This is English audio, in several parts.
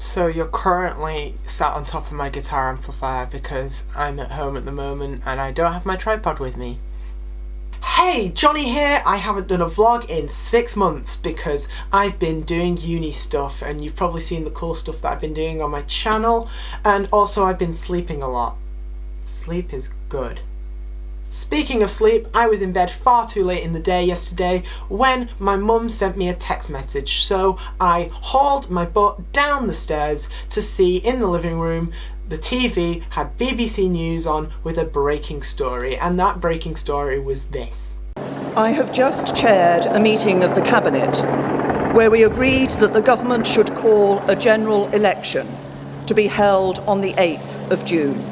So you're currently sat on top of my guitar amplifier because I'm at home at the moment and I don't have my tripod with me. Hey, Johnny here! I haven't done a vlog in 6 months because I've been doing uni stuff, and you've probably seen the cool stuff that I've been doing on my channel, and also I've been sleeping a lot. Sleep is good. Speaking of sleep, I was in bed far too late in the day yesterday when my mum sent me a text message, so I hauled my butt down the stairs to see in the living room the TV had BBC News on with a breaking story, and that breaking story was this. I have just chaired a meeting of the Cabinet where we agreed that the government should call a general election to be held on the 8th of June.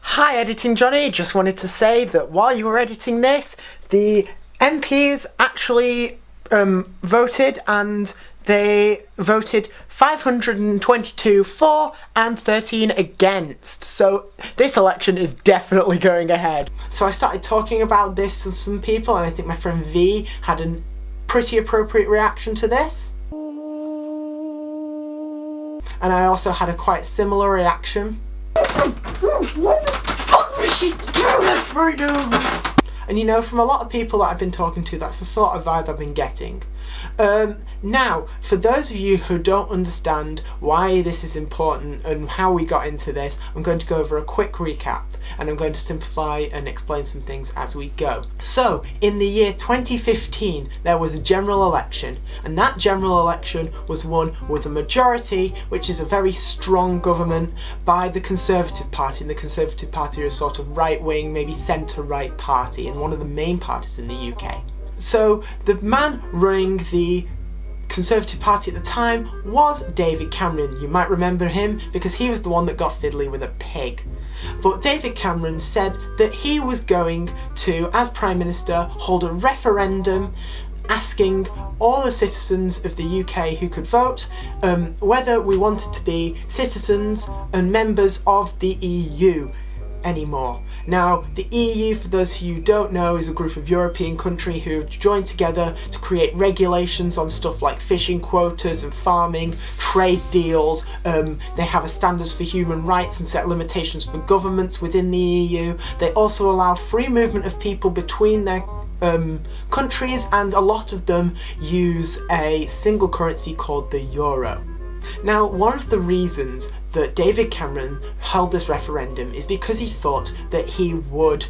Hi, Editing Johnny. Just wanted to say that while you were editing this, the MPs actually voted, and they voted 522 for and 13 against. So this election is definitely going ahead. So I started talking about this to some people, and I think my friend V had a pretty appropriate reaction to this. And I also had a quite similar reaction. What the fuck was she doing this for you? And you know, from a lot of people that I've been talking to, that's the sort of vibe I've been getting. Now, for those of you who don't understand why this is important and how we got into this, I'm going to go over a quick recap, and I'm going to simplify and explain some things as we go. So, in the year 2015, there was a general election, and that general election was won with a majority, which is a very strong government, by the Conservative Party, and the Conservative Party are a sort of right-wing, maybe centre-right party, and one of the main parties in the UK. So the man running the Conservative Party at the time was David Cameron. You might remember him because he was the one that got fiddly with a pig. But David Cameron said that he was going to, as Prime Minister, hold a referendum asking all the citizens of the UK who could vote whether we wanted to be citizens and members of the EU anymore. Now, the EU, for those of you who don't know, is a group of European countries who have joined together to create regulations on stuff like fishing quotas and farming, trade deals. They have a standards for human rights and set limitations for governments within the EU. They also allow free movement of people between their countries, and a lot of them use a single currency called the euro. Now, one of the reasons that David Cameron held this referendum is because he thought that he would,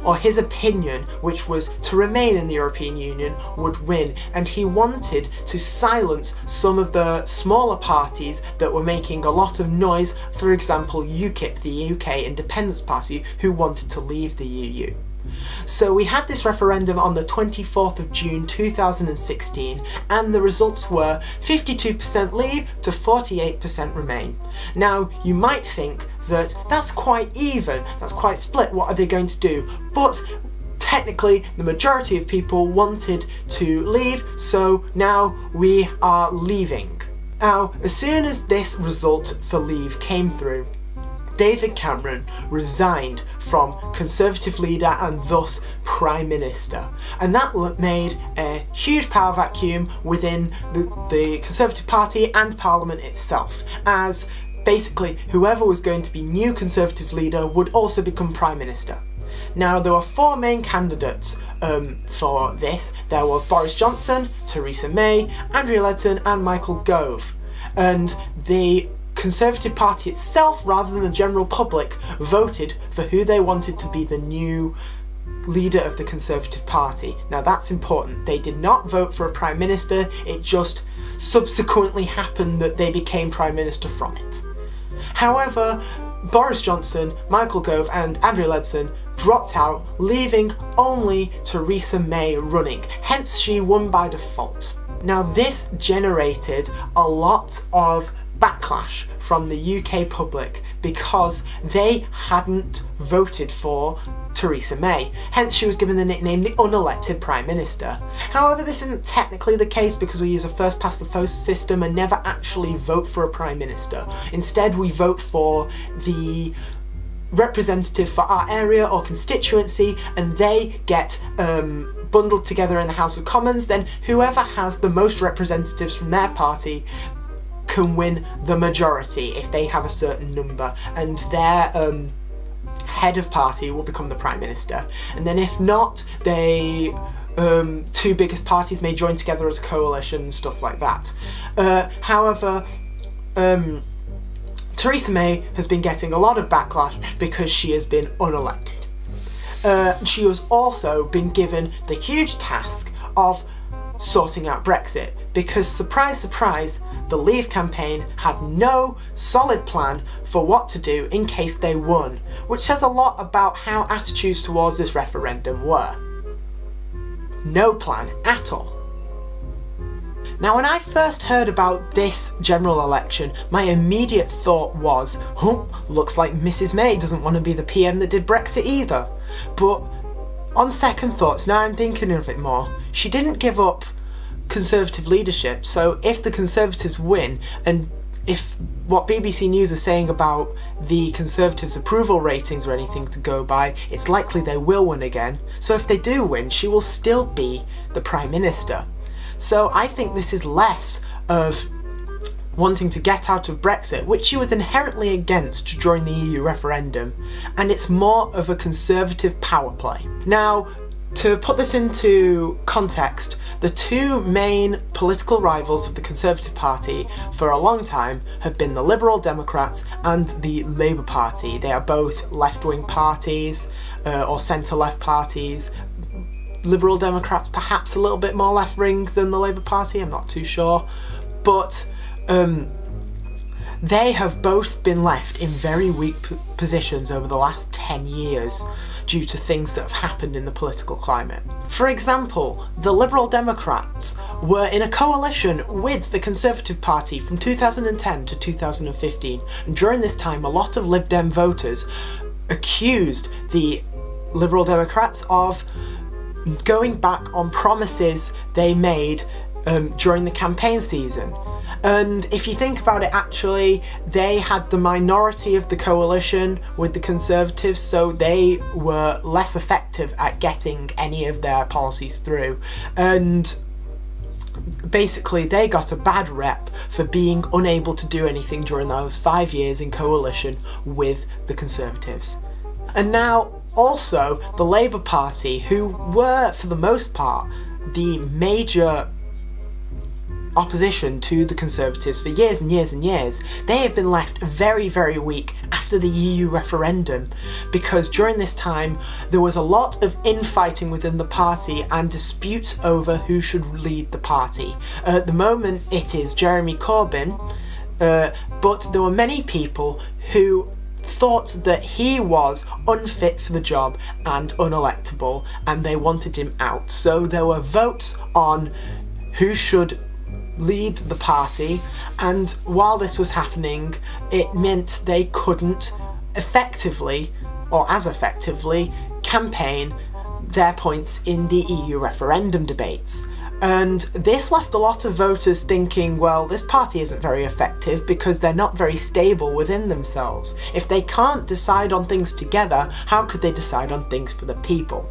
or his opinion, which was to remain in the European Union, would win, and he wanted to silence some of the smaller parties that were making a lot of noise, for example UKIP, the UK Independence Party, who wanted to leave the EU. So we had this referendum on the 24th of June 2016, and the results were 52% leave to 48% remain. Now, you might think that that's quite even, that's quite split, what are they going to do? But technically the majority of people wanted to leave, so now we are leaving. Now, as soon as this result for leave came through, David Cameron resigned from Conservative leader and thus Prime Minister, and that made a huge power vacuum within the Conservative Party and Parliament itself, as basically whoever was going to be new Conservative leader would also become Prime Minister. Now, there were 4 main candidates for this. There was Boris Johnson, Theresa May, Andrea Leadsom and Michael Gove, and the Conservative Party itself, rather than the general public, voted for who they wanted to be the new leader of the Conservative Party. Now, that's important. They did not vote for a Prime Minister, it just subsequently happened that they became Prime Minister from it. However, Boris Johnson, Michael Gove and Andrea Leadsom dropped out, leaving only Theresa May running, hence she won by default. Now, this generated a lot of backlash from the UK public because they hadn't voted for Theresa May, hence she was given the nickname the unelected Prime Minister. However, this isn't technically the case because we use a first past the post system and never actually vote for a Prime Minister. Instead, we vote for the representative for our area or constituency, and they get bundled together in the House of Commons. Then whoever has the most representatives from their party can win the majority if they have a certain number, and their head of party will become the Prime Minister. And then if not, they two biggest parties may join together as a coalition and stuff like that. However, Theresa May has been getting a lot of backlash because she has been unelected. She has also been given the huge task of sorting out Brexit, because surprise, surprise, the Leave campaign had no solid plan for what to do in case they won, which says a lot about how attitudes towards this referendum were. No plan at all. Now, when I first heard about this general election, my immediate thought was, looks like Mrs May doesn't want to be the PM that did Brexit either. But on second thoughts, now I'm thinking of it more, she didn't give up Conservative leadership, so if the Conservatives win, and if what BBC News is saying about the Conservatives' approval ratings or anything to go by, it's likely they will win again. So if they do win, she will still be the Prime Minister. So I think this is less of wanting to get out of Brexit, which she was inherently against during the EU referendum, and it's more of a Conservative power play. Now, to put this into context, the two main political rivals of the Conservative Party for a long time have been the Liberal Democrats and the Labour Party. They are both left-wing parties, or centre-left parties. Liberal Democrats perhaps a little bit more left-wing than the Labour Party, I'm not too sure. But they have both been left in very weak positions over the last 10 years due to things that have happened in the political climate. For example, the Liberal Democrats were in a coalition with the Conservative Party from 2010 to 2015, and during this time a lot of Lib Dem voters accused the Liberal Democrats of going back on promises they made during the campaign season. And if you think about it, actually, they had the minority of the coalition with the Conservatives, so they were less effective at getting any of their policies through. And basically, they got a bad rep for being unable to do anything during those 5 years in coalition with the Conservatives. And now, also, the Labour Party, who were, for the most part, the major opposition to the Conservatives for years and years and years, they have been left very, very weak after the EU referendum, because during this time there was a lot of infighting within the party and disputes over who should lead the party. At the moment it is Jeremy Corbyn, but there were many people who thought that he was unfit for the job and unelectable, and they wanted him out. So there were votes on who should lead the party, and while this was happening, it meant they couldn't effectively, or as effectively, campaign their points in the EU referendum debates. And this left a lot of voters thinking, well, this party isn't very effective because they're not very stable within themselves. If they can't decide on things together, how could they decide on things for the people?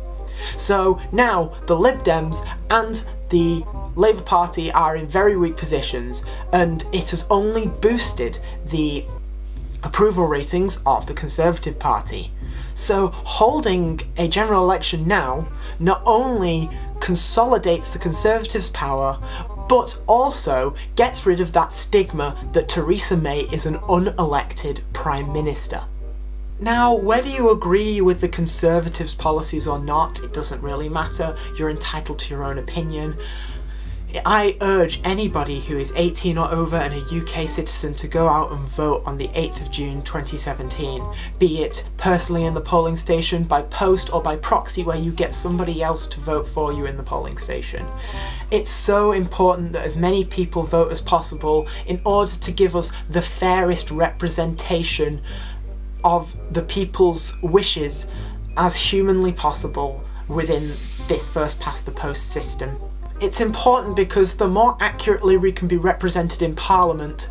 So now the Lib Dems and the Labour Party are in very weak positions, and it has only boosted the approval ratings of the Conservative Party. So holding a general election now not only consolidates the Conservatives' power, but also gets rid of that stigma that Theresa May is an unelected Prime Minister. Now, whether you agree with the Conservatives' policies or not, it doesn't really matter. You're entitled to your own opinion. I urge anybody who is 18 or over and a UK citizen to go out and vote on the 8th of June 2017, be it personally in the polling station, by post or by proxy where you get somebody else to vote for you in the polling station. It's so important that as many people vote as possible in order to give us the fairest representation of the people's wishes as humanly possible within this first past the post system. It's important because the more accurately we can be represented in Parliament,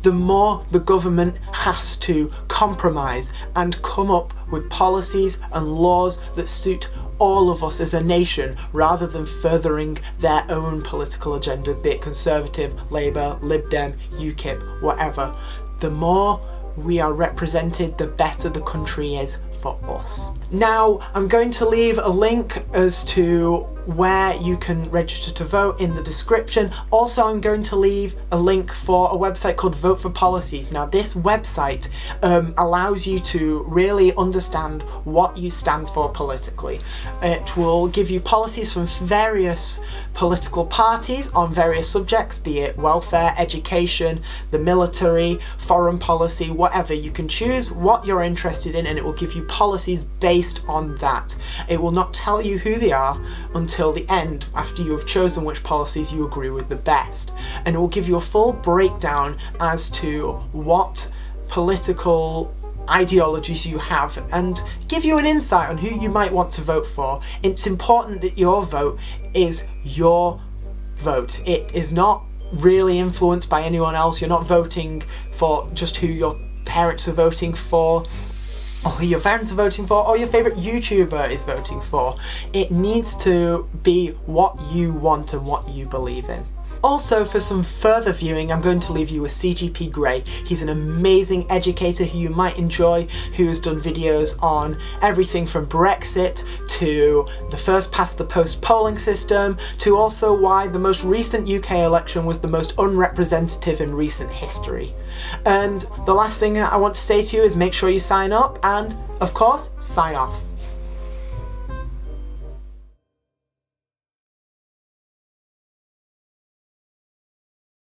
the more the government has to compromise and come up with policies and laws that suit all of us as a nation, rather than furthering their own political agendas, be it Conservative, Labour, Lib Dem, UKIP, whatever. The more we are represented, the better the country is for us. Now, I'm going to leave a link as to where you can register to vote in the description. Also, I'm going to leave a link for a website called Vote for Policies. Now, this website allows you to really understand what you stand for politically. It will give you policies from various political parties on various subjects, be it welfare, education, the military, foreign policy, whatever. You can choose what you're interested in and it will give you policies based on that. It will not tell you who they are until the end, after you have chosen which policies you agree with the best. And it will give you a full breakdown as to what political ideologies you have and give you an insight on who you might want to vote for. It's important that your vote is your vote. It is not really influenced by anyone else. You're not voting for just who your parents are voting for, or who your parents are voting for, or your favourite YouTuber is voting for. It needs to be what you want and what you believe in. Also, for some further viewing, I'm going to leave you with CGPGrey. He's an amazing educator who you might enjoy, who has done videos on everything from Brexit to the first past the post polling system, to also why the most recent UK election was the most unrepresentative in recent history. And the last thing I want to say to you is make sure you sign up and, of course, sign off.